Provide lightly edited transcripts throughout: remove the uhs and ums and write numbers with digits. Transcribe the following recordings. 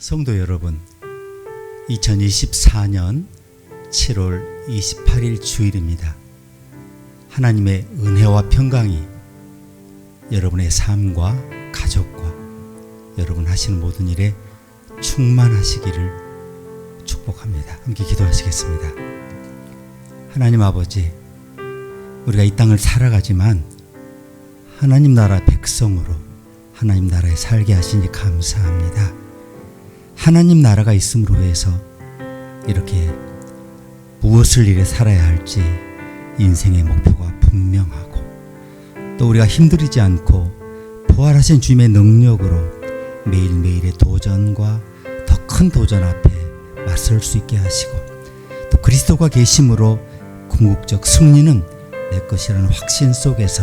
성도 여러분, 2024년 7월 28일 주일입니다. 하나님의 은혜와 평강이 여러분의 삶과 가족과 여러분 하시는 모든 일에 충만하시기를 축복합니다. 함께 기도하시겠습니다. 하나님 아버지, 우리가 이 땅을 살아가지만 하나님 나라 백성으로 하나님 나라에 살게 하시니 감사합니다. 하나님 나라가 있음으로 해서 이렇게 무엇을 이래 살아야 할지 인생의 목표가 분명하고, 또 우리가 힘들이지 않고 부활하신 주님의 능력으로 매일매일의 도전과 더 큰 도전 앞에 맞설 수 있게 하시고, 또 그리스도가 계심으로 궁극적 승리는 내 것이라는 확신 속에서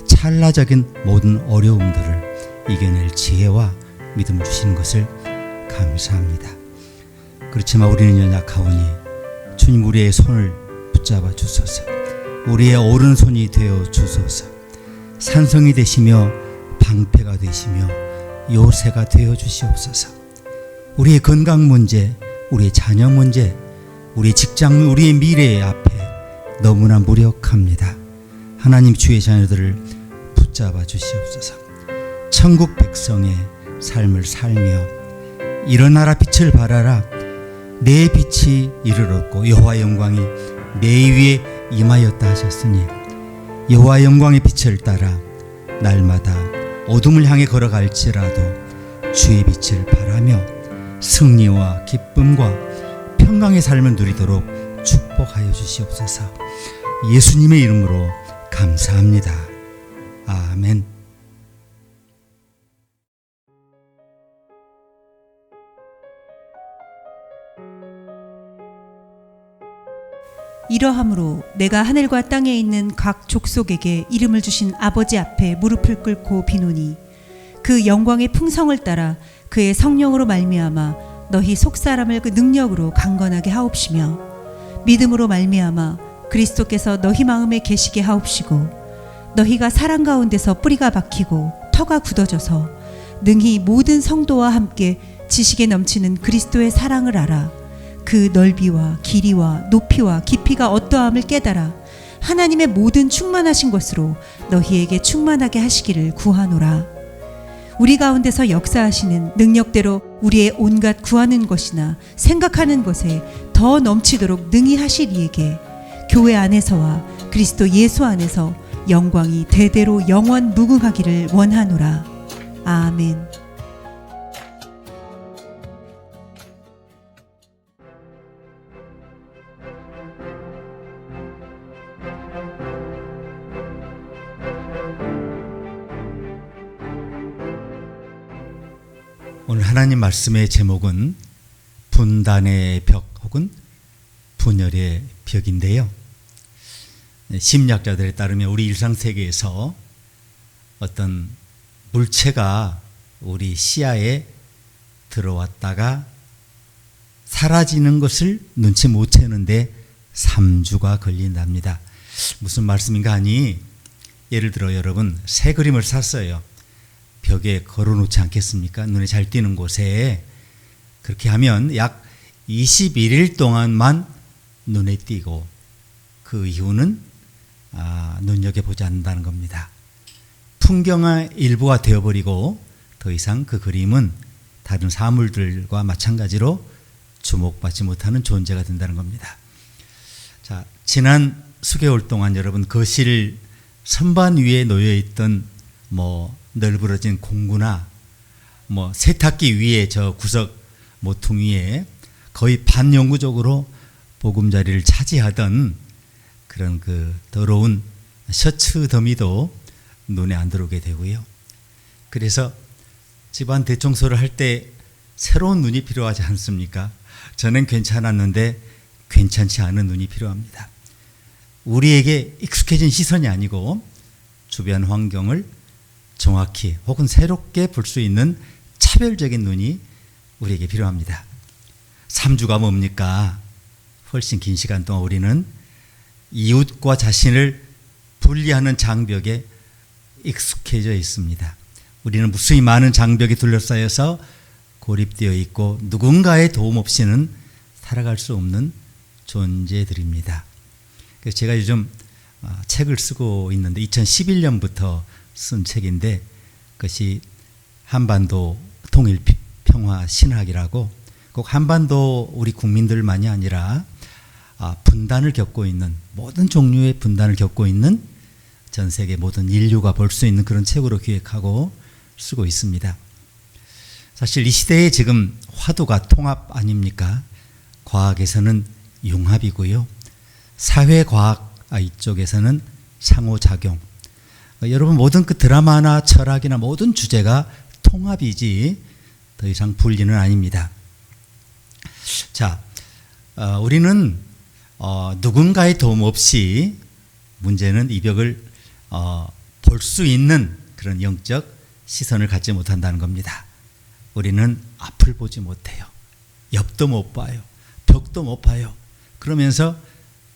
찰나적인 모든 어려움들을 이겨낼 지혜와 믿음을 주시는 것을 감사합니다. 그렇지만 우리는 연약하오니 주님, 우리의 손을 붙잡아 주소서. 우리의 오른손이 되어 주소서. 산성이 되시며 방패가 되시며 요새가 되어 주시옵소서. 우리의 건강 문제, 우리의 자녀 문제, 우리의 직장, 우리의 미래 앞에 너무나 무력합니다. 하나님, 주의 자녀들을 붙잡아 주시옵소서. 천국 백성의 삶을 살며 일어나라 빛을 발하라, 내 빛이 이르렀고 여호와의 영광이 내 위에 임하였다 하셨으니, 여호와의 영광의 빛을 따라 날마다 어둠을 향해 걸어갈지라도 주의 빛을 발하며 승리와 기쁨과 평강의 삶을 누리도록 축복하여 주시옵소서. 예수님의 이름으로 감사합니다. 아멘. 이러함으로 내가 하늘과 땅에 있는 각 족속에게 이름을 주신 아버지 앞에 무릎을 꿇고 비노니, 그 영광의 풍성을 따라 그의 성령으로 말미암아 너희 속사람을 그 능력으로 강건하게 하옵시며, 믿음으로 말미암아 그리스도께서 너희 마음에 계시게 하옵시고, 너희가 사랑 가운데서 뿌리가 박히고 터가 굳어져서 능히 모든 성도와 함께 지식에 넘치는 그리스도의 사랑을 알아 그 넓이와 길이와 높이와 깊이가 어떠함을 깨달아 하나님의 모든 충만하신 것으로 너희에게 충만하게 하시기를 구하노라. 우리 가운데서 역사하시는 능력대로 우리의 온갖 구하는 것이나 생각하는 것에 더 넘치도록 능히 하실 이에게 교회 안에서와 그리스도 예수 안에서 영광이 대대로 영원 무궁하기를 원하노라. 아멘. 오늘 하나님 말씀의 제목은 분단의 벽 혹은 분열의 벽인데요. 심리학자들에 따르면 우리 일상세계에서 어떤 물체가 우리 시야에 들어왔다가 사라지는 것을 눈치 못 채는데 3주가 걸린답니다. 무슨 말씀인가 하니, 예를 들어 여러분 새 그림을 샀어요. 벽에 걸어놓지 않겠습니까? 눈에 잘 띄는 곳에. 그렇게 하면 약 21일 동안만 눈에 띄고 그 이후는 눈여겨보지 않는다는 겁니다. 풍경의 일부가 되어버리고 더 이상 그 그림은 다른 사물들과 마찬가지로 주목받지 못하는 존재가 된다는 겁니다. 자, 지난 수개월 동안 여러분 거실 선반 위에 놓여있던 널브러진 공구나 세탁기 위에 저 구석 모퉁 위에 거의 반영구적으로 보금자리를 차지하던 그런 그 더러운 셔츠 더미도 눈에 안 들어오게 되고요. 그래서 집안 대청소를 할 때 새로운 눈이 필요하지 않습니까? 저는 괜찮았는데 괜찮지 않은 눈이 필요합니다. 우리에게 익숙해진 시선이 아니고 주변 환경을 정확히 혹은 새롭게 볼 수 있는 차별적인 눈이 우리에게 필요합니다. 3주가 뭡니까? 훨씬 긴 시간 동안 우리는 이웃과 자신을 분리하는 장벽에 익숙해져 있습니다. 우리는 무수히 많은 장벽에 둘러싸여서 고립되어 있고 누군가의 도움 없이는 살아갈 수 없는 존재들입니다. 그래서 제가 요즘 책을 쓰고 있는데 2011년부터 쓴 책인데 그것이 한반도 통일 평화 신학이라고 꼭 한반도 우리 국민들만이 아니라 분단을 겪고 있는 모든 종류의 분단을 겪고 있는 전 세계 모든 인류가 볼 수 있는 그런 책으로 기획하고 쓰고 있습니다. 사실 이 시대에 지금 화두가 통합 아닙니까? 과학에서는 융합이고요. 사회과학 이쪽에서는 상호작용. 여러분 모든 그 드라마나 철학이나 모든 주제가 통합이지 더 이상 분리는 아닙니다. 자, 우리는 누군가의 도움 없이 문제는 이 벽을 볼 수 있는 그런 영적 시선을 갖지 못한다는 겁니다. 우리는 앞을 보지 못해요. 옆도 못 봐요. 벽도 못 봐요. 그러면서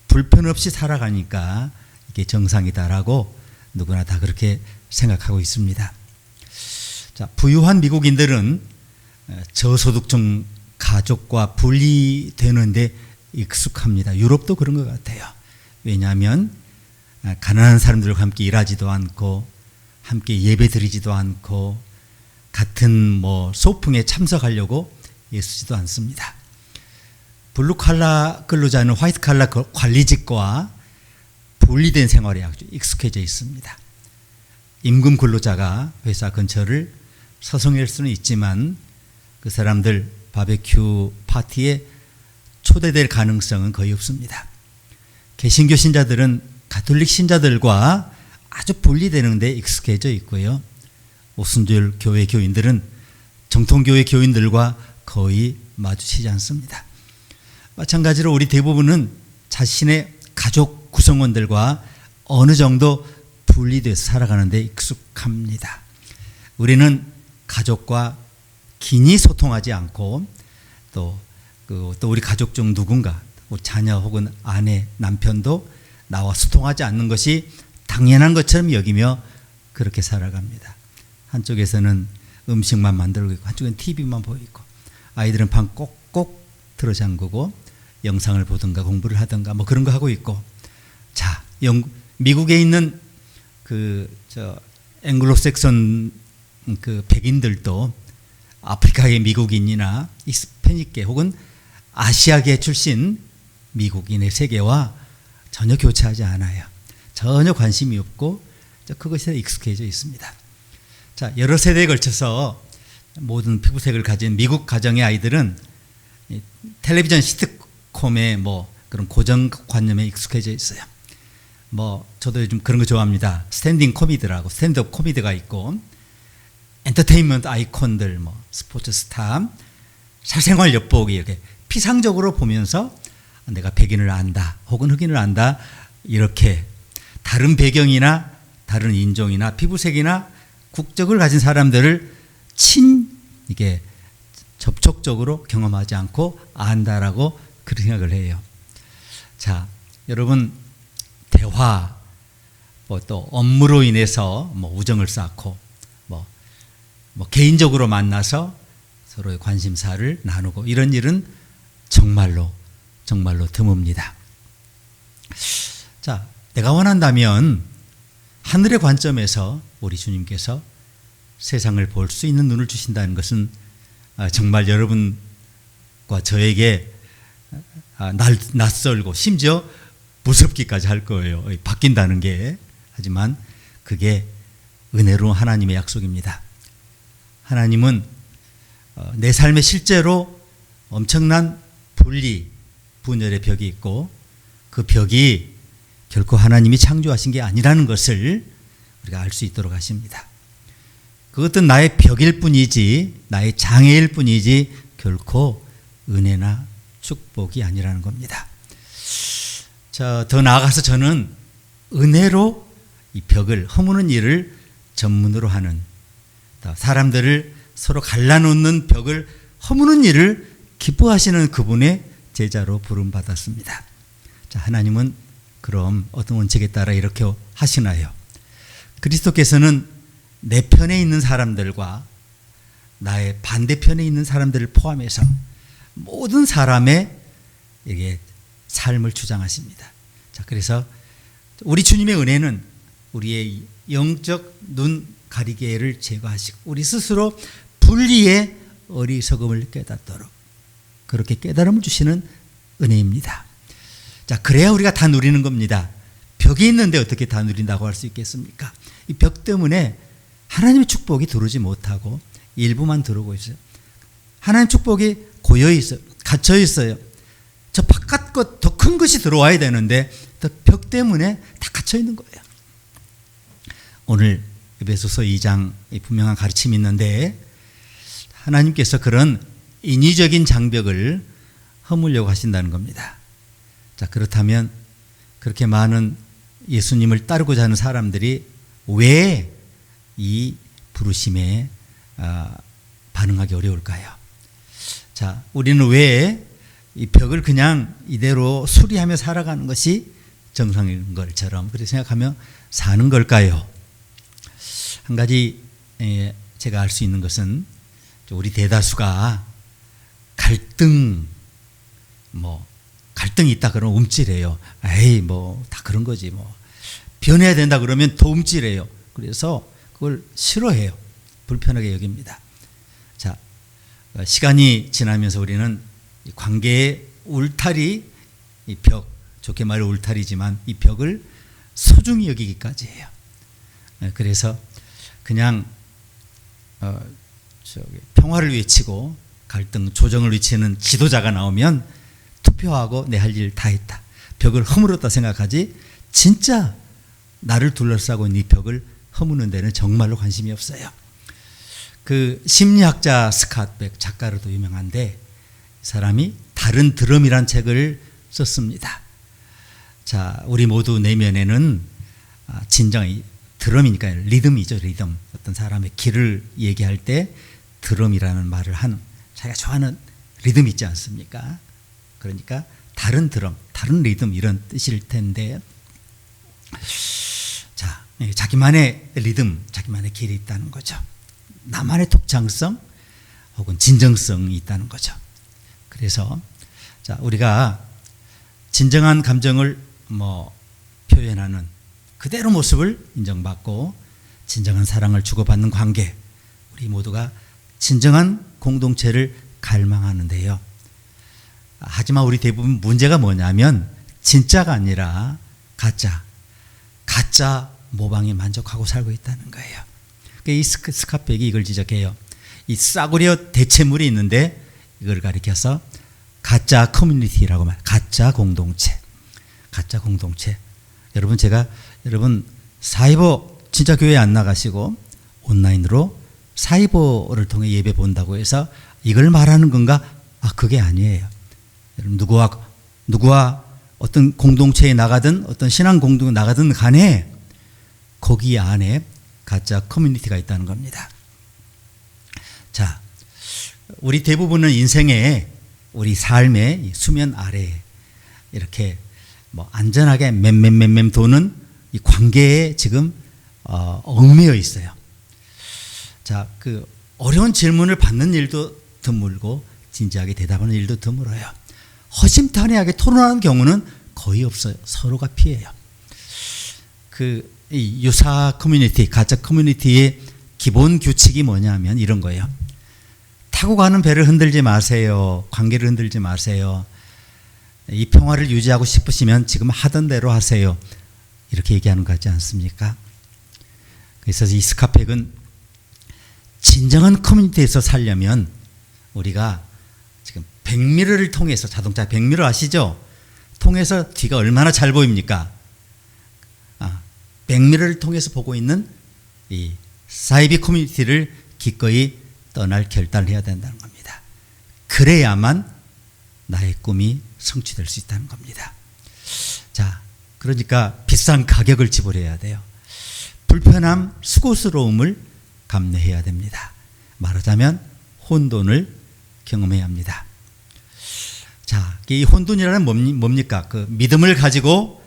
불편 없이 살아가니까 이게 정상이다라고 누구나 다 그렇게 생각하고 있습니다. 자, 부유한 미국인들은 저소득층 가족과 분리되는데 익숙합니다. 유럽도 그런 것 같아요. 왜냐하면 가난한 사람들과 함께 일하지도 않고 함께 예배드리지도 않고 같은 소풍에 참석하려고 애쓰지도 않습니다. 블루 칼라 근로자는 화이트 칼라 관리직과 분리된 생활에 아주 익숙해져 있습니다. 임금 근로자가 회사 근처를 서성일 수는 있지만 그 사람들 바베큐 파티에 초대될 가능성은 거의 없습니다. 개신교 신자들은 가톨릭 신자들과 아주 분리되는 데 익숙해져 있고요. 오순절 교회 교인들은 정통교회 교인들과 거의 마주치지 않습니다. 마찬가지로 우리 대부분은 자신의 가족 구성원들과 어느 정도 분리돼서 살아가는 데 익숙합니다. 우리는 가족과 긴히 소통하지 않고 또 우리 가족 중 누군가 우리 자녀 혹은 아내, 남편도 나와 소통하지 않는 것이 당연한 것처럼 여기며 그렇게 살아갑니다. 한쪽에서는 음식만 만들고 있고 한쪽엔 TV만 보고 있고 아이들은 방 꼭꼭 들어잠그고 영상을 보든가 공부를 하든가 그런 거 하고 있고 자, 미국에 있는 앵글로색선 백인들도 아프리카의 미국인이나 히스패닉계 혹은 아시아계 출신 미국인의 세계와 전혀 교차하지 않아요. 전혀 관심이 없고 그것에 익숙해져 있습니다. 자, 여러 세대에 걸쳐서 모든 피부색을 가진 미국 가정의 아이들은 텔레비전 시트콤의 그런 고정관념에 익숙해져 있어요. 저도 요즘 그런 거 좋아합니다. 스탠딩 코미디라고 스탠드업 코미디가 있고 엔터테인먼트 아이콘들 스포츠 스타 사생활 엿보기 이렇게 피상적으로 보면서 내가 백인을 안다 혹은 흑인을 안다 이렇게 다른 배경이나 다른 인종이나 피부색이나 국적을 가진 사람들을 이게 접촉적으로 경험하지 않고 안다라고 그렇게 생각을 해요. 자, 여러분 대화 또 업무로 인해서 우정을 쌓고 개인적으로 만나서 서로의 관심사를 나누고 이런 일은 정말로 드뭅니다. 자, 내가 원한다면 하늘의 관점에서 우리 주님께서 세상을 볼 수 있는 눈을 주신다는 것은 정말 여러분과 저에게 낯설고 심지어 무섭기까지 할 거예요. 바뀐다는 게. 하지만 그게 은혜로 하나님의 약속입니다. 하나님은 내 삶에 실제로 엄청난 분열의 벽이 있고 그 벽이 결코 하나님이 창조하신 게 아니라는 것을 우리가 알 수 있도록 하십니다. 그것은 나의 벽일 뿐이지 나의 장애일 뿐이지 결코 은혜나 축복이 아니라는 겁니다. 자, 더 나아가서 저는 은혜로 이 벽을 허무는 일을 전문으로 하는 사람들을 서로 갈라놓는 벽을 허무는 일을 기뻐하시는 그분의 제자로 부름받았습니다. 자, 하나님은 그럼 어떤 원칙에 따라 이렇게 하시나요? 그리스도께서는 내 편에 있는 사람들과 나의 반대편에 있는 사람들을 포함해서 모든 사람의 이게 삶을 주장하십니다. 자, 그래서 우리 주님의 은혜는 우리의 영적 눈 가리개를 제거하시고 우리 스스로 분리의 어리석음을 깨닫도록 그렇게 깨달음을 주시는 은혜입니다. 자, 그래야 우리가 다 누리는 겁니다. 벽이 있는데 어떻게 다 누린다고 할 수 있겠습니까? 이 벽 때문에 하나님의 축복이 들어오지 못하고 일부만 들어오고 있어요. 하나님의 축복이 고여 있어요. 갇혀 있어요. 저 바깥 것 더 큰 것이 들어와야 되는데 벽 때문에 다 갇혀 있는 거예요. 오늘 에베소서 2장 분명한 가르침이 있는데 하나님께서 그런 인위적인 장벽을 허물려고 하신다는 겁니다. 자, 그렇다면 그렇게 많은 예수님을 따르고자 하는 사람들이 왜 이 부르심에 반응하기 어려울까요? 자, 우리는 왜 이 벽을 그냥 이대로 수리하며 살아가는 것이 정상인 것처럼 그렇게 생각하며 사는 걸까요? 한 가지 제가 알 수 있는 것은 우리 대다수가 갈등이 있다 그러면 움찔해요. 에이, 다 그런 거지 변해야 된다 그러면 더 움찔해요. 그래서 그걸 싫어해요. 불편하게 여깁니다. 자, 시간이 지나면서 우리는 이 관계의 울타리, 이 벽, 좋게 말해 울타리지만 이 벽을 소중히 여기기까지 해요. 그래서 그냥 평화를 외치고 갈등 조정을 외치는 지도자가 나오면 투표하고 내 할 일 다 했다. 벽을 허물었다 생각하지 진짜 나를 둘러싸고 있는 이 벽을 허무는 데는 정말로 관심이 없어요. 그 심리학자 스캇백 작가로도 유명한데 이 사람이 다른 드럼이란 책을 썼습니다. 자, 우리 모두 내면에는 진정한 드럼이니까 리듬이죠. 리듬. 어떤 사람의 길을 얘기할 때 드럼이라는 말을 하는 자기가 좋아하는 리듬 있지 않습니까? 그러니까 다른 드럼, 다른 리듬 이런 뜻일 텐데 자, 자기만의 리듬, 자기만의 길이 있다는 거죠. 나만의 독창성 혹은 진정성이 있다는 거죠. 그래서 자, 우리가 진정한 감정을 표현하는 그대로 모습을 인정받고 진정한 사랑을 주고받는 관계, 우리 모두가 진정한 공동체를 갈망하는데요. 하지만 우리 대부분 문제가 뭐냐면 진짜가 아니라 가짜 모방에 만족하고 살고 있다는 거예요. 이 스캇백이 이걸 지적해요. 이 싸구려 대체물이 있는데 이걸 가리켜서 가짜 커뮤니티라고 말해요. 가짜 공동체. 여러분 사이버 진짜 교회 안 나가시고 온라인으로 사이버를 통해 예배 본다고 해서 이걸 말하는 건가? 그게 아니에요. 여러분 누구와 어떤 공동체에 나가든 어떤 신앙 공동에 나가든 간에 거기 안에 가짜 커뮤니티가 있다는 겁니다. 자, 우리 대부분은 인생에 우리 삶의 수면 아래 이렇게 안전하게 맴 도는 이 관계에 지금 얽매여 있어요. 자, 그 어려운 질문을 받는 일도 드물고 진지하게 대답하는 일도 드물어요. 허심탄회하게 토론하는 경우는 거의 없어요. 서로가 피해요. 이 유사 커뮤니티, 가짜 커뮤니티의 기본 규칙이 뭐냐면 이런 거예요. 타고 가는 배를 흔들지 마세요. 관계를 흔들지 마세요. 이 평화를 유지하고 싶으시면 지금 하던 대로 하세요. 이렇게 얘기하는 거 같지 않습니까? 그래서 이 스캇백은 진정한 커뮤니티에서 살려면 우리가 지금 백미러를 통해서, 자동차 백미러 아시죠? 통해서 뒤가 얼마나 잘 보입니까? 백미러를 통해서 보고 있는 이 사이비 커뮤니티를 기꺼이 떠날 결단을 해야 된다는 겁니다. 그래야만 나의 꿈이 성취될 수 있다는 겁니다. 자, 그러니까 비싼 가격을 지불해야 돼요. 불편함, 수고스러움을 감내해야 됩니다. 말하자면 혼돈을 경험해야 합니다. 자, 이 혼돈이라는 뭡니까? 그 믿음을 가지고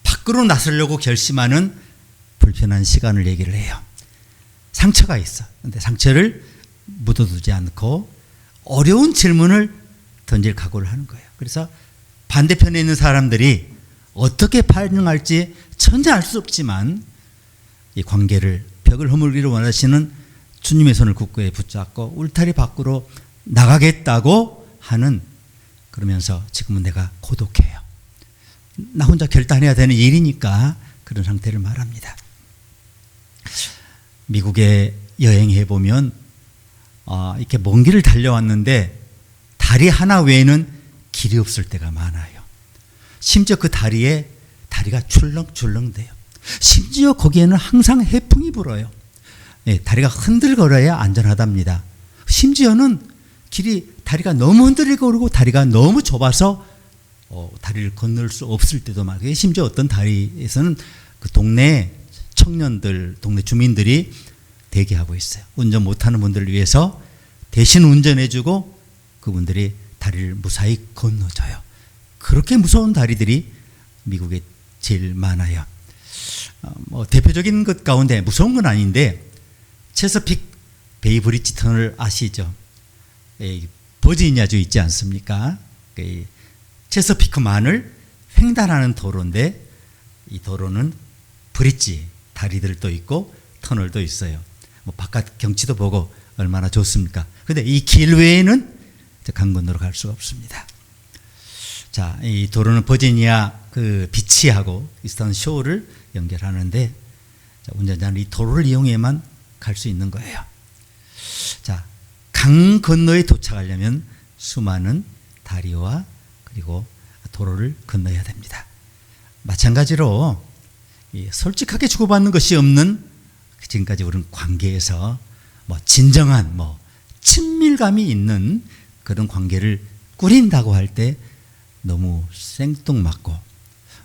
밖으로 나서려고 결심하는 불편한 시간을 얘기를 해요. 상처가 있어. 근데 상처를 묻어두지 않고 어려운 질문을 던질 각오를 하는 거예요. 그래서 반대편에 있는 사람들이 어떻게 반응할지 전혀 알 수 없지만 이 관계를 벽을 허물기를 원하시는 주님의 손을 굳게 붙잡고 울타리 밖으로 나가겠다고 하는, 그러면서 지금은 내가 고독해요. 나 혼자 결단해야 되는 일이니까 그런 상태를 말합니다. 미국에 여행해 보면 이렇게 먼 길을 달려왔는데 다리 하나 외에는 길이 없을 때가 많아요. 심지어 그 다리가 출렁출렁대요. 심지어 거기에는 항상 해풍이 불어요. 네, 다리가 흔들거려야 안전하답니다. 심지어는 다리가 너무 흔들거리고 다리가 너무 좁아서 다리를 건널 수 없을 때도 많아요. 심지어 어떤 다리에서는 그 동네 청년들, 동네 주민들이 대기하고 있어요. 운전 못하는 분들을 위해서 대신 운전해주고 그분들이 다리를 무사히 건너줘요. 그렇게 무서운 다리들이 미국에 제일 많아요. 대표적인 것 가운데 무서운 건 아닌데 체서픽 베이 브릿지 터널 아시죠? 버지니아주 있지 않습니까? 체서피크만을 횡단하는 도로인데 이 도로는 브릿지, 다리들도 있고 터널도 있어요. 바깥 경치도 보고 얼마나 좋습니까? 근데 이 길 외에는 강 건너로 갈 수가 없습니다. 자, 이 도로는 버지니아 그 비치하고 이스턴 쇼를 연결하는데 운전자는 이 도로를 이용해만 갈 수 있는 거예요. 자, 강 건너에 도착하려면 수많은 다리와 그리고 도로를 건너야 됩니다. 마찬가지로 솔직하게 주고받는 것이 없는 지금까지 우리는 관계에서 진정한 친밀감이 있는 그런 관계를 꾸린다고 할 때 너무 생뚱맞고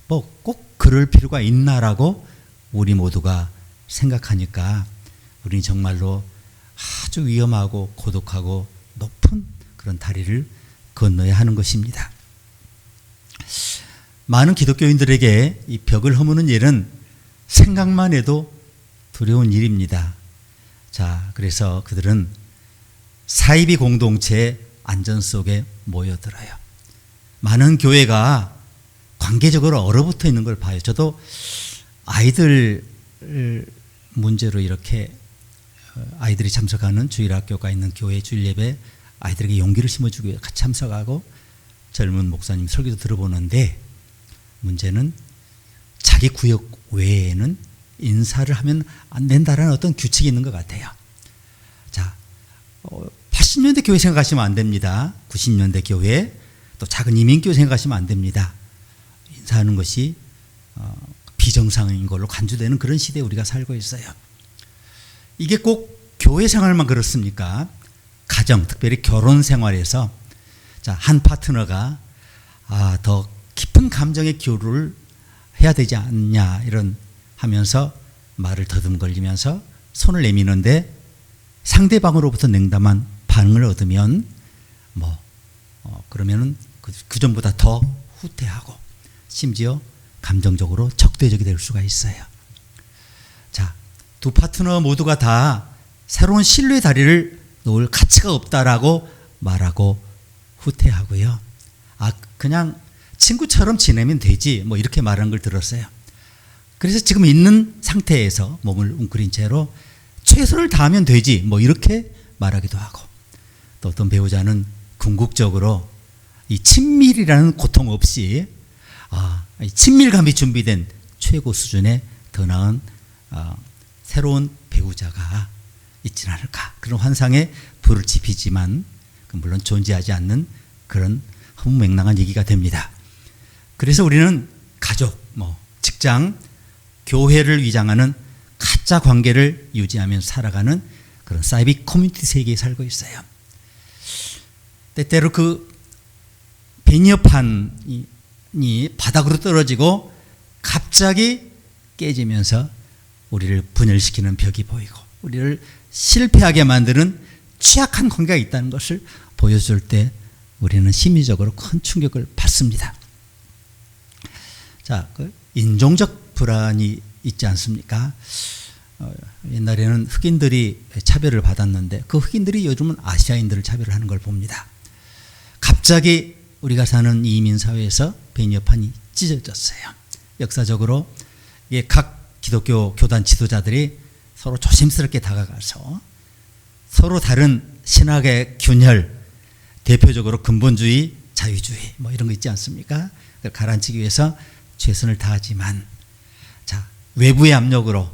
꼭 그럴 필요가 있나라고 우리 모두가 생각하니까 우리는 정말로 아주 위험하고 고독하고 높은 그런 다리를 건너야 하는 것입니다. 많은 기독교인들에게 이 벽을 허무는 일은 생각만 해도 두려운 일입니다. 자, 그래서 그들은 사이비 공동체의 안전 속에 모여들어요. 많은 교회가 관계적으로 얼어붙어 있는 걸 봐요. 저도 아이들 문제로 이렇게 아이들이 참석하는 주일학교가 있는 교회 주일예배 아이들에게 용기를 심어주기 위해 같이 참석하고 젊은 목사님 설교도 들어보는데 문제는 자기 구역 외에는 인사를 하면 안 된다라는 어떤 규칙이 있는 것 같아요. 자, 80년대 교회 생각하시면 안 됩니다. 90년대 교회, 또 작은 이민교회 생각하시면 안 됩니다. 인사하는 것이 비정상인 걸로 간주되는 그런 시대에 우리가 살고 있어요. 이게 꼭 교회 생활만 그렇습니까? 가정, 특별히 결혼 생활에서 한 파트너가 더 깊은 감정의 교류를 해야 되지 않냐 이런 하면서 말을 더듬거리면서 손을 내미는데 상대방으로부터 냉담한 반응을 얻으면 그러면은 그 전보다 더 후퇴하고 심지어 감정적으로 적대적이 될 수가 있어요. 자, 두 파트너 모두가 다 새로운 신뢰의 다리를 놓을 가치가 없다라고 말하고 후퇴하고요. 그냥 친구처럼 지내면 되지 이렇게 말하는 걸 들었어요. 그래서 지금 있는 상태에서 몸을 웅크린 채로 최선을 다하면 되지 이렇게 말하기도 하고, 또 어떤 배우자는 궁극적으로 이 친밀이라는 고통 없이 이 친밀감이 준비된 최고 수준의 더 나은 새로운 배우자가 있지 않을까 그런 환상에 불을 지피지만 물론 존재하지 않는 그런 허무맹랑한 얘기가 됩니다. 그래서 우리는 가족, 직장, 교회를 위장하는 가짜 관계를 유지하면서 살아가는 그런 사이비 커뮤니티 세계에 살고 있어요. 때때로 그 베니어판이 바닥으로 떨어지고 갑자기 깨지면서 우리를 분열시키는 벽이 보이고 우리를 실패하게 만드는 취약한 관계가 있다는 것을 보여줄 때 우리는 심리적으로 큰 충격을 받습니다. 자, 인종적 불안이 있지 않습니까? 옛날에는 흑인들이 차별을 받았는데 그 흑인들이 요즘은 아시아인들을 차별하는 걸 봅니다. 갑자기 우리가 사는 이민 사회에서 배녀판이 찢어졌어요. 역사적으로 각 기독교 교단 지도자들이 서로 조심스럽게 다가가서 서로 다른 신학의 균열, 대표적으로 근본주의, 자유주의 뭐 이런 거 있지 않습니까? 그걸 가라앉히기 위해서 최선을 다하지만 자, 외부의 압력으로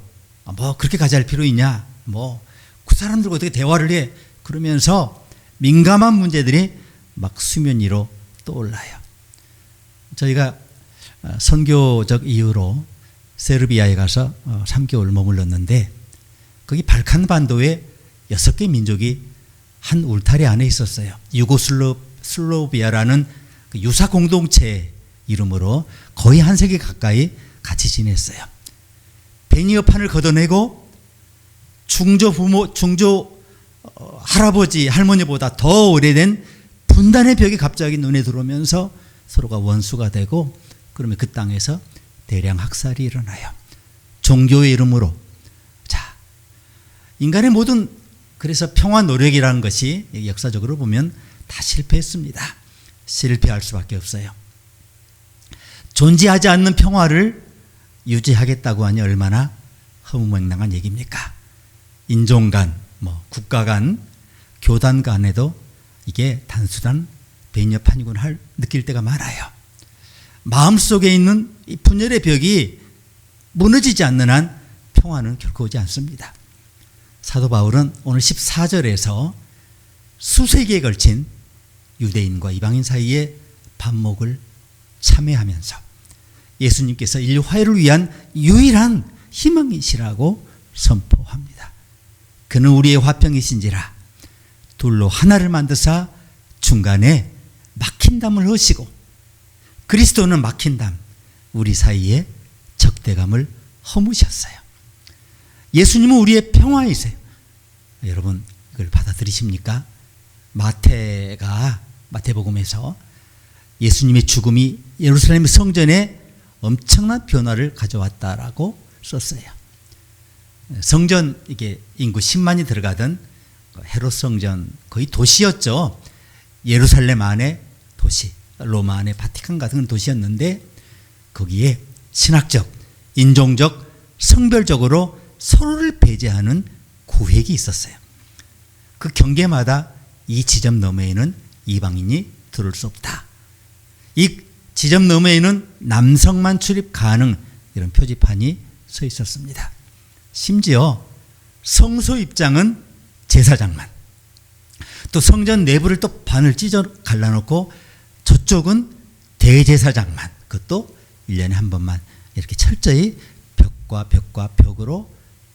뭐 그렇게 가져갈 필요 있냐? 뭐 그 사람들과 어떻게 대화를 해? 그러면서 민감한 문제들이 막 수면 위로 떠올라요. 저희가 선교적 이유로 세르비아에 가서 3개월 머물렀는데 거기 발칸 반도에 6개 민족이 한 울타리 안에 있었어요. 유고슬로비아라는 그 유사 공동체 이름으로 거의 한 세기 가까이 같이 지냈어요. 베니어판을 걷어내고 중조 할아버지 할머니보다 더 오래된 분단의 벽이 갑자기 눈에 들어오면서 서로가 원수가 되고 그러면 그 땅에서 대량 학살이 일어나요. 종교의 이름으로. 자, 인간의 모든 그래서 평화 노력이라는 것이 역사적으로 보면 다 실패했습니다. 실패할 수밖에 없어요. 존재하지 않는 평화를 유지하겠다고 하니 얼마나 허무맹랑한 얘기입니까? 인종 간, 국가 간, 교단 간에도 이게 단순한 배녀판이구나 느낄 때가 많아요. 마음속에 있는 이 분열의 벽이 무너지지 않는 한 평화는 결코 오지 않습니다. 사도 바울은 오늘 14절에서 수세기에 걸친 유대인과 이방인 사이의 반목을 참회하면서 예수님께서 인류 화해를 위한 유일한 희망이시라고 선포합니다. 그는 우리의 화평이신지라 둘로 하나를 만드사 중간에 막힌 담을 허시고 그리스도는 막힌 담 우리 사이에 적대감을 허무셨어요. 예수님은 우리의 평화이세요. 여러분 이걸 받아들이십니까? 마태복음에서 예수님의 죽음이 예루살렘 성전에 엄청난 변화를 가져왔다라고 썼어요. 성전 이게 인구 10만이 들어가던 헤롯 성전 거의 도시였죠. 예루살렘 안에 도시, 로마 안에 바티칸 같은 도시였는데 거기에 신학적, 인종적, 성별적으로 서로를 배제하는 구획이 있었어요. 그 경계마다 이 지점 너머에는 이방인이 들어올 수 없다. 이 지점 너머에는 남성만 출입 가능 이런 표지판이 서 있었습니다. 심지어 성소 입장은 제사장만 또 성전 내부를 또 반을 찢어 갈라놓고 저쪽은 대제사장만 그것도 1년에 한 번만 이렇게 철저히 벽과 벽으로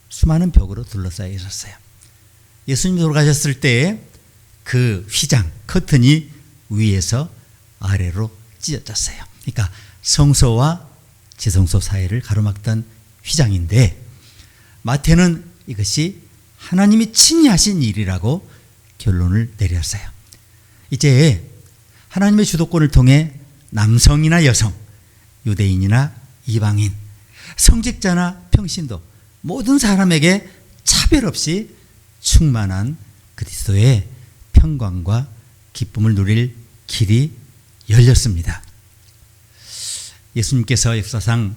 수많은 벽으로 둘러싸여 있었어요. 예수님이 돌아가셨을 때 그 휘장 커튼이 위에서 아래로 찢어졌어요. 그러니까 성소와 지성소 사이를 가로막던 휘장인데 마태는 이것이 하나님이 친히 하신 일이라고 결론을 내렸어요. 이제 하나님의 주도권을 통해 남성이나 여성, 유대인이나 이방인, 성직자나 평신도 모든 사람에게 차별 없이 충만한 그리스도의 평강과 기쁨을 누릴 길이 열렸습니다. 예수님께서 역사상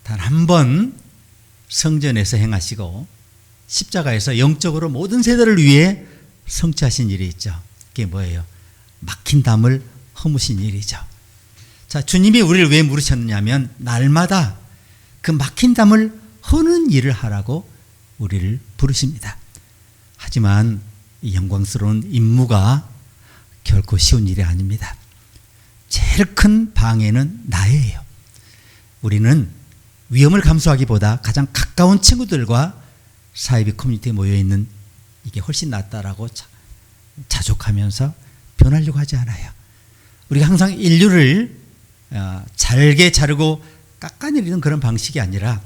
단 한 번 성전에서 행하시고 십자가에서 영적으로 모든 세대를 위해 성취하신 일이 있죠. 그게 뭐예요? 막힌 담을 허무신 일이죠. 자, 주님이 우리를 왜 부르셨느냐면 날마다 그 막힌 담을 허는 일을 하라고 우리를 부르십니다. 하지만 이 영광스러운 임무가 결코 쉬운 일이 아닙니다. 제일 큰 방해는 나예요. 우리는 위험을 감수하기보다 가장 가까운 친구들과 사이비 커뮤니티에 모여있는 이게 훨씬 낫다라고 자족하면서 변하려고 하지 않아요. 우리가 항상 인류를 잘게 자르고 깎아내리는 그런 방식이 아니라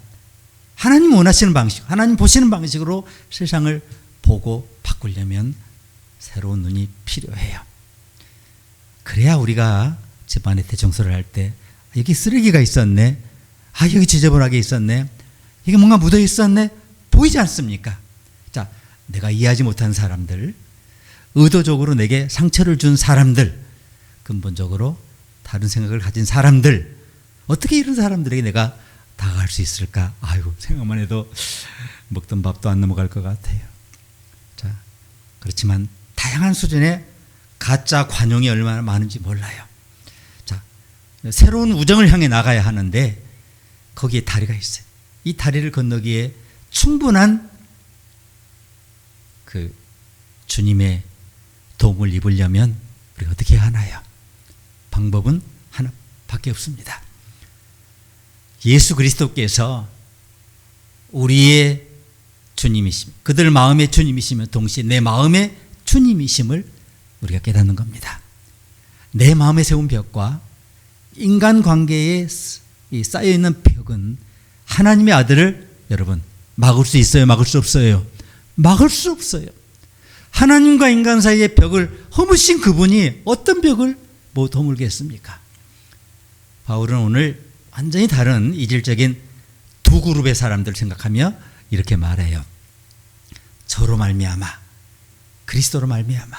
하나님 원하시는 방식, 하나님 보시는 방식으로 세상을 보고 바꾸려면 새로운 눈이 필요해요. 그래야 우리가 집안에 대청소를 할 때 여기 쓰레기가 있었네, 여기 지저분하게 있었네, 이게 뭔가 묻어 있었네, 보이지 않습니까? 자, 내가 이해하지 못한 사람들, 의도적으로 내게 상처를 준 사람들, 근본적으로 다른 생각을 가진 사람들, 어떻게 이런 사람들에게 내가 다가갈 수 있을까? 아이고, 생각만 해도 먹던 밥도 안 넘어갈 것 같아요. 자, 그렇지만 다양한 수준의 가짜 관용이 얼마나 많은지 몰라요. 자, 새로운 우정을 향해 나가야 하는데 거기에 다리가 있어요. 이 다리를 건너기에 충분한 그 주님의 도움을 입으려면 우리가 어떻게 하나요? 방법은 하나밖에 없습니다. 예수 그리스도께서 우리의 주님이심, 그들 마음의 주님이시면 동시에 내 마음의 주님이심을 우리가 깨닫는 겁니다. 내 마음에 세운 벽과 인간관계에 쌓여있는 벽은 하나님의 아들을 여러분 막을 수 있어요? 막을 수 없어요? 막을 수 없어요. 하나님과 인간 사이의 벽을 허무신 그분이 어떤 벽을 못 허물겠습니까? 바울은 오늘 완전히 다른 이질적인 두 그룹의 사람들을 생각하며 이렇게 말해요. 저로 말미암아, 그리스도로 말미암아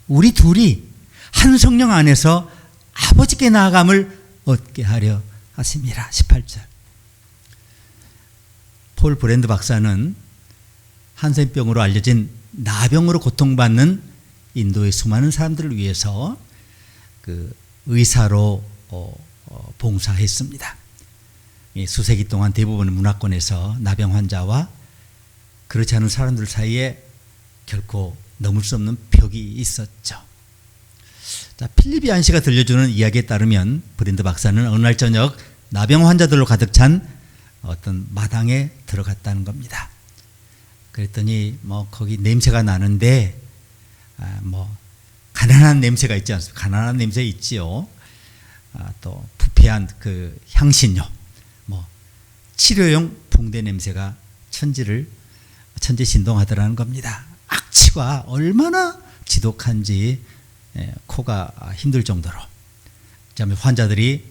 우리 둘이 한 성령 안에서 아버지께 나아감을 얻게 하려 하심이라. 18절. 폴 브랜드 박사는 한센병으로 알려진 나병으로 고통받는 인도의 수많은 사람들을 위해서 그 의사로 봉사했습니다. 수세기 동안 대부분의 문화권에서 나병 환자와 그렇지 않은 사람들 사이에 결코 넘을 수 없는 벽이 있었죠. 자, 필립이 안씨가 들려주는 이야기에 따르면 브랜드 박사는 어느 날 저녁 나병 환자들로 가득 찬 어떤 마당에 들어갔다는 겁니다. 그랬더니 거기 냄새가 나는데 가난한 냄새가 있지 않습니까? 가난한 냄새 있지요. 또 부패한 그 향신료, 치료용 붕대 냄새가 천지신동하더라는 겁니다. 악취가 얼마나 지독한지 코가 힘들 정도로. 그다음에 환자들이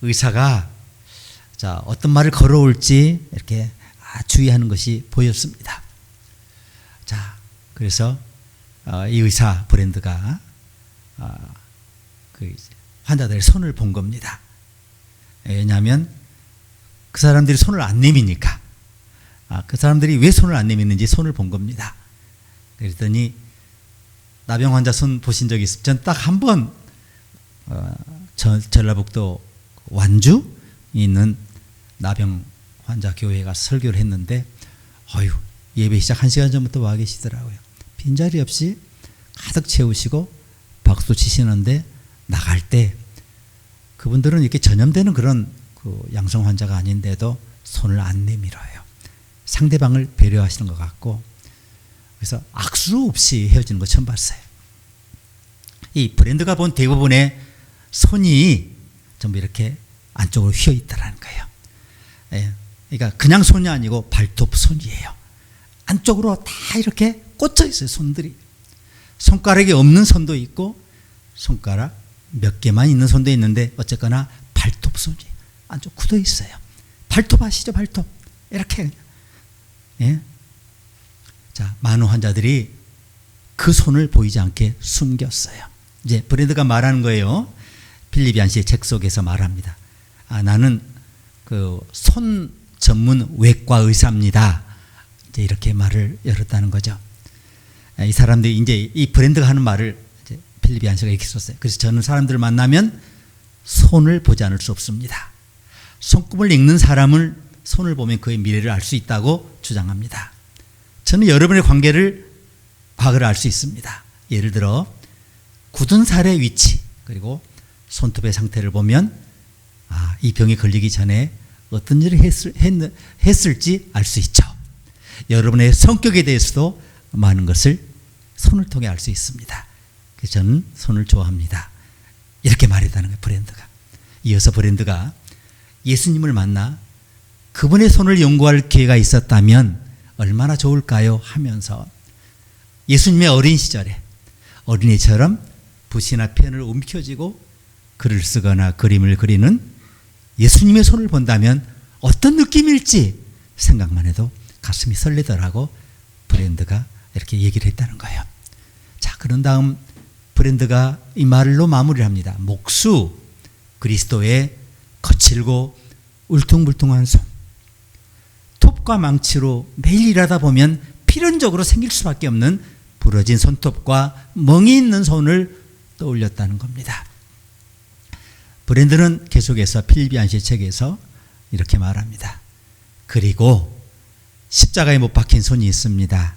의사가 어떤 말을 걸어올지 이렇게 주의하는 것이 보였습니다. 자, 그래서 이 의사 브랜드가 그 환자들의 손을 본 겁니다. 왜냐하면 그 사람들이 손을 안 내미니까. 그 사람들이 왜 손을 안 내미는지 손을 본 겁니다. 그랬더니 나병 환자 손 보신 적이 있어요? 전 딱 한 번 전라북도 완주에 있는 나병 환자 교회에 가서 설교를 했는데 예배 시작 1시간 전부터 와 계시더라고요. 빈자리 없이 가득 채우시고 박수 치시는데 나갈 때 그분들은 이렇게 전염되는 그런 그 양성 환자가 아닌데도 손을 안 내밀어요. 상대방을 배려하시는 것 같고, 그래서 악수 없이 헤어지는 거 처음 봤어요. 이 브랜드가 본 대부분의 손이 전부 이렇게 안쪽으로 휘어 있다라는 거예요. 그러니까 그냥 손이 아니고 발톱 손이에요. 안쪽으로 다 이렇게 꽂혀 있어요. 손들이. 손가락이 없는 손도 있고 손가락 몇 개만 있는 손도 있는데 어쨌거나 발톱 손이 안쪽 굳어 있어요. 발톱 아시죠? 발톱. 이렇게. 자, 많은 환자들이 그 손을 보이지 않게 숨겼어요. 이제 브랜드가 말하는 거예요. 필립 얀시의 책 속에서 말합니다. 나는 그 손 전문 외과 의사입니다. 이제 이렇게 말을 열었다는 거죠. 이 사람들이 이제 이 브랜드가 하는 말을 이제 필립 얀시가 이렇게 썼어요. 그래서 저는 사람들을 만나면 손을 보지 않을 수 없습니다. 손금을 읽는 사람은 손을 보면 그의 미래를 알 수 있다고 주장합니다. 저는 여러분의 관계를 과거를 알 수 있습니다. 예를 들어 굳은 살의 위치 그리고 손톱의 상태를 보면 이 병에 걸리기 전에 어떤 일을 했을지 알 수 있죠. 여러분의 성격에 대해서도 많은 것을 손을 통해 알 수 있습니다. 그래서 저는 손을 좋아합니다. 이렇게 말했다는 거예요. 브랜드가. 이어서 브랜드가 예수님을 만나 그분의 손을 연구할 기회가 있었다면 얼마나 좋을까요? 하면서 예수님의 어린 시절에 어린이처럼 붓이나 펜을 움켜쥐고 글을 쓰거나 그림을 그리는 예수님의 손을 본다면 어떤 느낌일지 생각만 해도 가슴이 설레더라고 브랜드가 이렇게 얘기를 했다는 거예요. 자, 그런 다음 브랜드가 이 말로 마무리를 합니다. 목수 그리스도의 거칠고 울퉁불퉁한 손, 톱과 망치로 매일 일하다 보면 필연적으로 생길 수밖에 없는 부러진 손톱과 멍이 있는 손을 떠올렸다는 겁니다. 브랜드는 계속해서 필립이 안시의 책에서 이렇게 말합니다. 그리고 십자가에 못 박힌 손이 있습니다.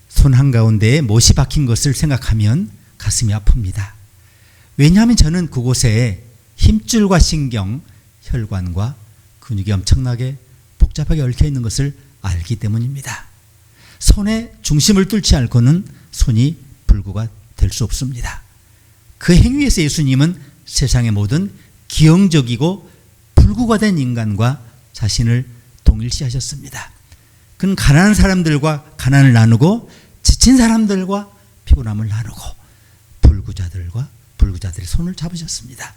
손 한가운데에 못이 박힌 것을 생각하면 가슴이 아픕니다. 왜냐하면 저는 그곳에 힘줄과 신경, 혈관과 근육이 엄청나게 복잡하게 얽혀 있는 것을 알기 때문입니다. 손의 중심을 뚫지 않고는 손이 불구가 될 수 없습니다. 그 행위에서 예수님은 세상의 모든 기형적이고 불구가 된 인간과 자신을 동일시하셨습니다. 그는 가난한 사람들과 가난을 나누고 지친 사람들과 피곤함을 나누고 불구자들의 손을 잡으셨습니다.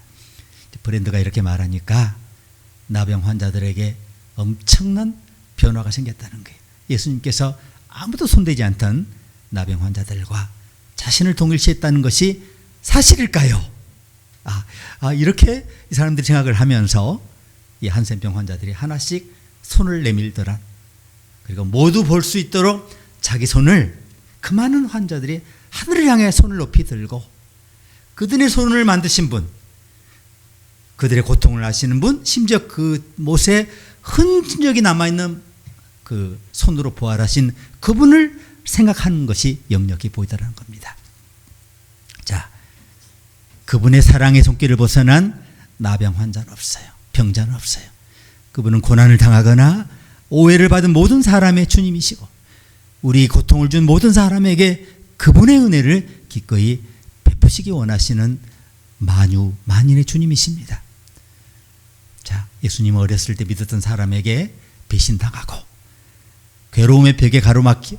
브랜드가 이렇게 말하니까 나병 환자들에게 엄청난 변화가 생겼다는 거예요. 예수님께서 아무도 손대지 않던 나병 환자들과 자신을 동일시했다는 것이 사실일까요? 이렇게 이 사람들이 생각을 하면서 이 한센병 환자들이 하나씩 손을 내밀더라. 그리고 모두 볼 수 있도록 자기 손을, 그 많은 환자들이 하늘을 향해 손을 높이 들고 그들의 손을 만드신 분, 그들의 고통을 아시는 분, 심지어 그 못에 흔적이 남아있는 그 손으로 부활하신 그분을 생각하는 것이 역력히 보이더라는 겁니다. 자, 그분의 사랑의 손길을 벗어난 나병 환자는 없어요. 병자는 없어요. 그분은 고난을 당하거나 오해를 받은 모든 사람의 주님이시고 우리 고통을 준 모든 사람에게 그분의 은혜를 기꺼이 베푸시기 원하시는 만인의 주님이십니다. 자, 예수님은 어렸을 때 믿었던 사람에게 배신당하고 괴로움의 벽에 가로막혀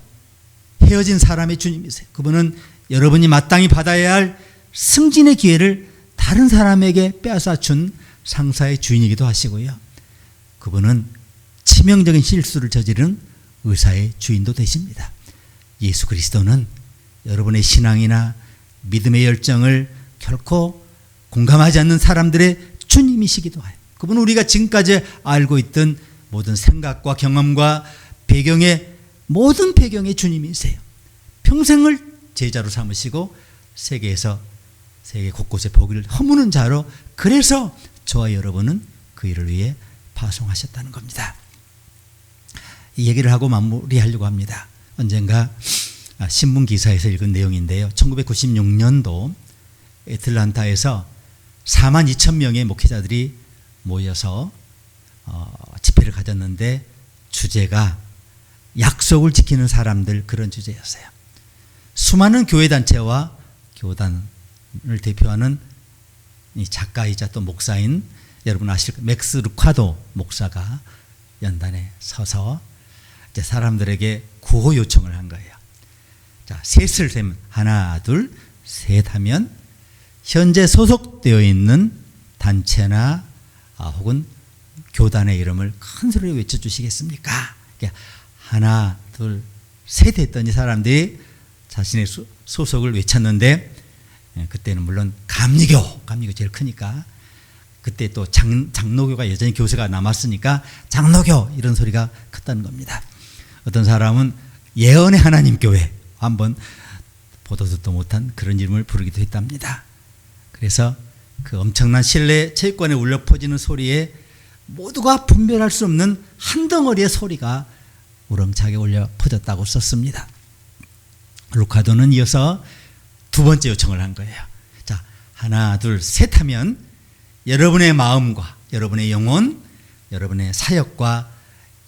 헤어진 사람의 주님이세요. 그분은 여러분이 마땅히 받아야 할 승진의 기회를 다른 사람에게 빼앗아준 상사의 주인이기도 하시고요. 그분은 치명적인 실수를 저지른 의사의 주인도 되십니다. 예수 그리스도는 여러분의 신앙이나 믿음의 열정을 결코 공감하지 않는 사람들의 주님이시기도 해요. 그분은 우리가 지금까지 알고 있던 모든 생각과 경험과 모든 배경의 주님이세요. 평생을 제자로 삼으시고 세계 곳곳에 복을 허무는 자로, 그래서 저와 여러분은 그 일을 위해 파송하셨다는 겁니다. 이 얘기를 하고 마무리하려고 합니다. 언젠가 신문 기사에서 읽은 내용인데요. 1996년도 애틀란타에서 42,000명의 목회자들이 모여서 집회를 가졌는데 주제가 약속을 지키는 사람들, 그런 주제였어요. 수많은 교회단체와 교단을 대표하는 이 작가이자 또 목사인 여러분 아실 맥스 루카도 목사가 연단에 서서 이제 사람들에게 구호 요청을 한 거예요. 자, 셋을 세면 하나, 둘, 셋 하면 현재 소속되어 있는 단체나 혹은 교단의 이름을 큰 소리로 외쳐주시겠습니까? 하나, 둘, 셋 했더니 사람들이 자신의 소속을 외쳤는데, 그때는 물론 감리교가 제일 크니까, 그때 또 장로교가 여전히 교세가 남았으니까 장로교 이런 소리가 컸다는 겁니다. 어떤 사람은 예언의 하나님 교회, 한번 보도 듣도 못한 그런 이름을 부르기도 했답니다. 그래서 그 엄청난 신뢰 체육관에 울려 퍼지는 소리에 모두가 분별할 수 없는 한 덩어리의 소리가 우렁차게 울려 퍼졌다고 썼습니다. 루카도는 이어서 두 번째 요청을 한 거예요. 자, 하나, 둘, 셋 하면 여러분의 마음과 여러분의 영혼, 여러분의 사역과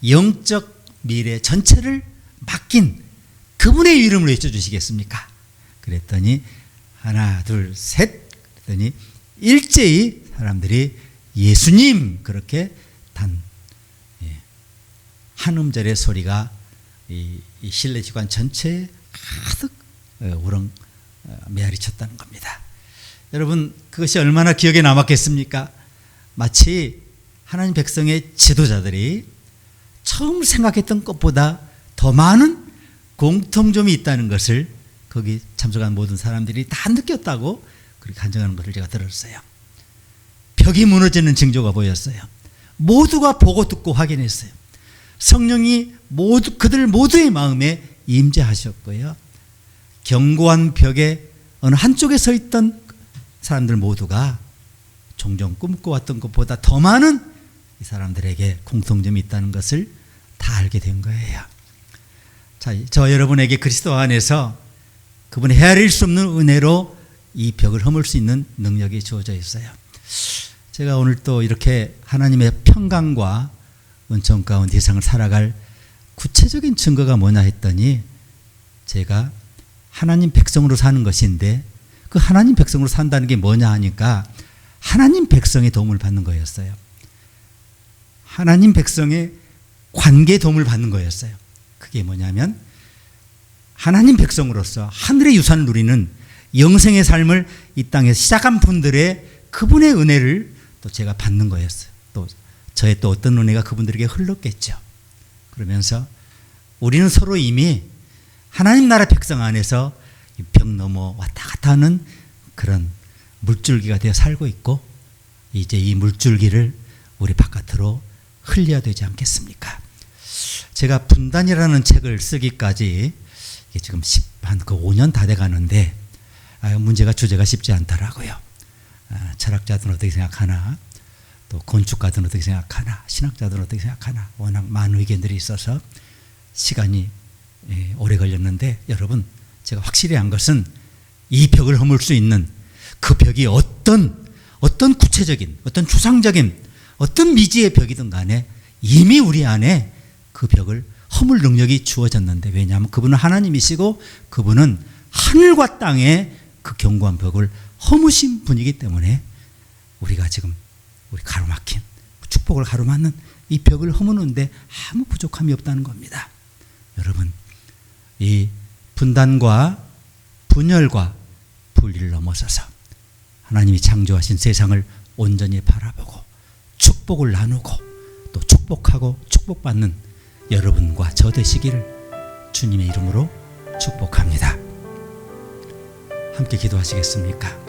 영적 미래 전체를 맡긴 그분의 이름을 외쳐주시겠습니까? 그랬더니 하나, 둘, 셋 그랬더니 일제히 사람들이 예수님, 그렇게 한 음절의 소리가 이 실내기관 전체에 가득 메아리 쳤다는 겁니다. 여러분, 그것이 얼마나 기억에 남았겠습니까? 마치 하나님 백성의 지도자들이 처음 생각했던 것보다 더 많은 공통점이 있다는 것을 거기 참석한 모든 사람들이 다 느꼈다고 그렇게 간증하는 것을 제가 들었어요. 벽이 무너지는 징조가 보였어요. 모두가 보고 듣고 확인했어요. 성령이 그들 모두의 마음에 임재하셨고요. 견고한 벽에 어느 한쪽에 서 있던 사람들 모두가 종종 꿈꿔왔던 것보다 더 많은 이 사람들에게 공통점이 있다는 것을 다 알게 된 거예요. 자, 저 여러분에게 그리스도 안에서 그분의 헤아릴 수 없는 은혜로 이 벽을 허물 수 있는 능력이 주어져 있어요. 제가 오늘 또 이렇게 하나님의 평강과 은총 가운데 세상을 살아갈 구체적인 증거가 뭐냐 했더니, 제가 하나님 백성으로 사는 것인데 그 하나님 백성으로 산다는 게 뭐냐 하니까 하나님 백성의 도움을 받는 거였어요. 하나님 백성의 관계에 도움을 받는 거였어요. 그게 뭐냐면 하나님 백성으로서 하늘의 유산을 누리는 영생의 삶을 이 땅에서 시작한 분들의 그분의 은혜를 또 제가 받는 거였어요. 또 저의 또 어떤 은혜가 그분들에게 흘렀겠죠. 그러면서 우리는 서로 이미 하나님 나라 백성 안에서 벽 넘어 왔다 갔다 하는 그런 물줄기가 되어 살고 있고, 이제 이 물줄기를 우리 바깥으로 흘려야 되지 않겠습니까? 제가 분단이라는 책을 쓰기까지 이게 지금 한 5년 다 돼 가는데 문제가 주제가 쉽지 않더라고요. 철학자들은 어떻게 생각하나, 또 건축가들은 어떻게 생각하나, 신학자들은 어떻게 생각하나, 워낙 많은 의견들이 있어서 시간이 오래 걸렸는데, 여러분, 제가 확실히 한 것은 이 벽을 허물 수 있는 그 벽이 어떤 구체적인, 어떤 추상적인, 어떤 미지의 벽이든 간에 이미 우리 안에 그 벽을 허물 능력이 주어졌는데, 왜냐하면 그분은 하나님이시고 그분은 하늘과 땅의 그 견고한 벽을 허무신 분이기 때문에 우리가 지금 우리 가로막힌 축복을 가로막는 이 벽을 허무는데 아무 부족함이 없다는 겁니다. 여러분, 이 분단과 분열과 분리를 넘어서서 하나님이 창조하신 세상을 온전히 바라보고 축복을 나누고 또 축복하고 축복받는 여러분과 저 되시기를 주님의 이름으로 축복합니다. 함께 기도하시겠습니까?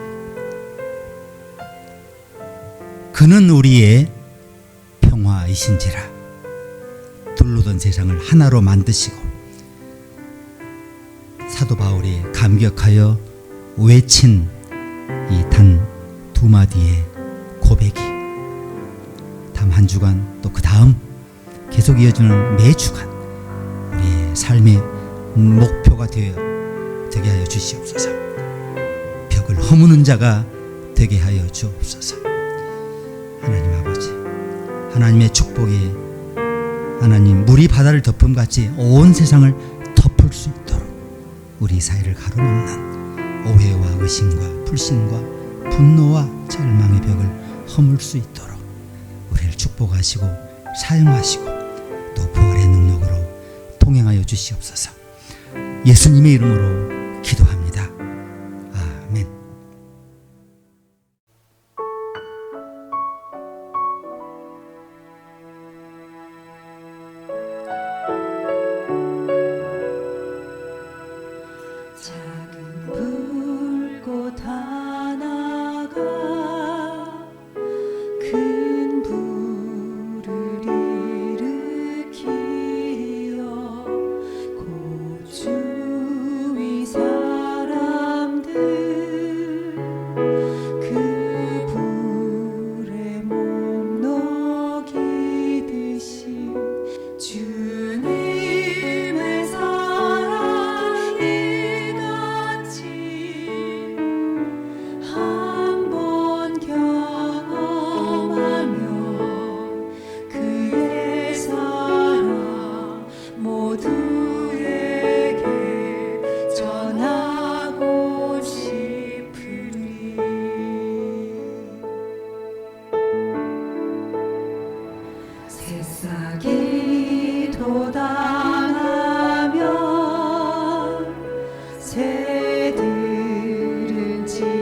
그는 우리의 평화이신지라. 둘로던 세상을 하나로 만드시고 사도 바울이 감격하여 외친 이 단 두 마디의 고백이 다음 한 주간 또 그 다음 계속 이어지는 매 주간 우리의 삶의 목표가 되게 하여 주시옵소서. 벽을 허무는 자가 되게 하여 주옵소서. 하나님 아버지, 하나님의 축복이 하나님 물이 바다를 덮음같이 온 세상을 덮을 수 있도록 우리 사이를 가로막는 오해와 의심과 불신과 분노와 절망의 벽을 허물 수 있도록 우리를 축복하시고 사용하시고 또 부활의 능력으로 통행하여 주시옵소서. 예수님의 이름으로 기도합니다. 아멘. 작은 불꽃 하나가 큰 불을 일으키어 고주위 사람들 그 불에 목 녹이듯이 주님을 사랑 이같이 한번 경험하며 그의 사랑 모두에게 전하고 싶으리. 새싹이 돋아나면 새들은 지저귀고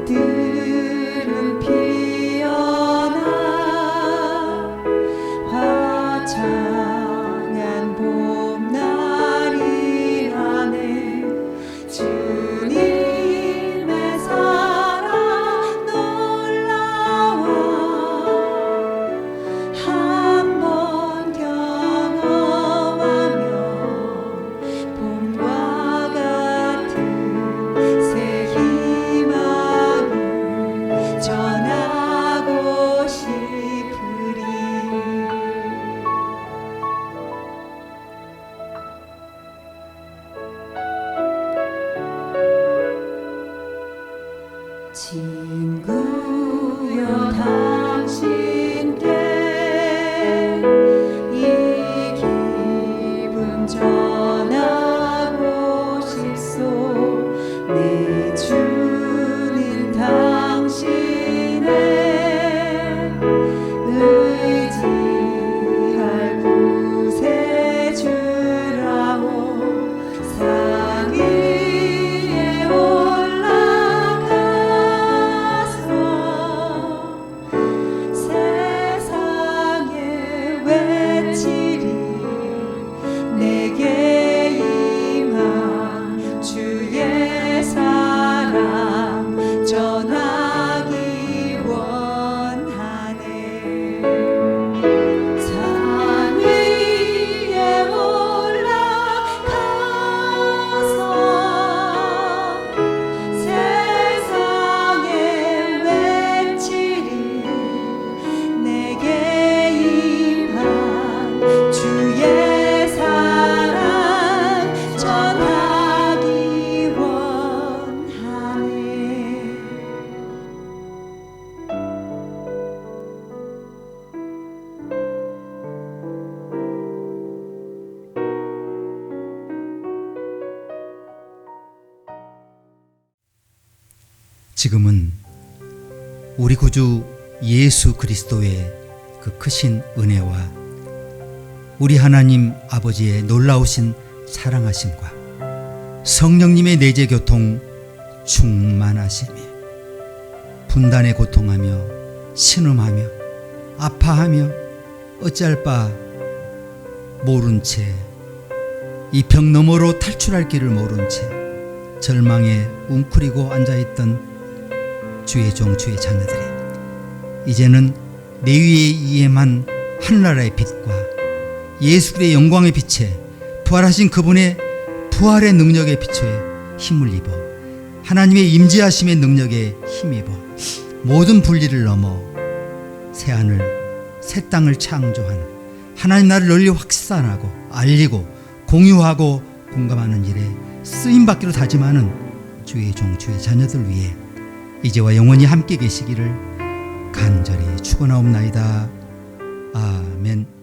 꽃들은 피어나 지금은 우리 구주 예수 그리스도의 그 크신 은혜와 우리 하나님 아버지의 놀라우신 사랑하심과 성령님의 내재 교통 충만하심이 분단에 고통하며 신음하며 아파하며 어찌할 바 모른 채 이 병 너머로 탈출할 길을 모른 채 절망에 웅크리고 앉아있던 주의 종 주의 자녀들이 이제는 내 위에 이엠한 하늘나라의 빛과 예수 그리스도의 영광의 빛에 부활하신 그분의 부활의 능력의 빛에 힘을 입어 하나님의 임재하심의 능력에 힘입어 모든 분리를 넘어 새하늘 새 땅을 창조하는 하나님 나라를 널리 확산하고 알리고 공유하고 공감하는 일에 쓰임받기로 다짐하는 주의 종 주의 자녀들 위해 이제와 영원히 함께 계시기를 간절히 축원하옵나이다. 아멘.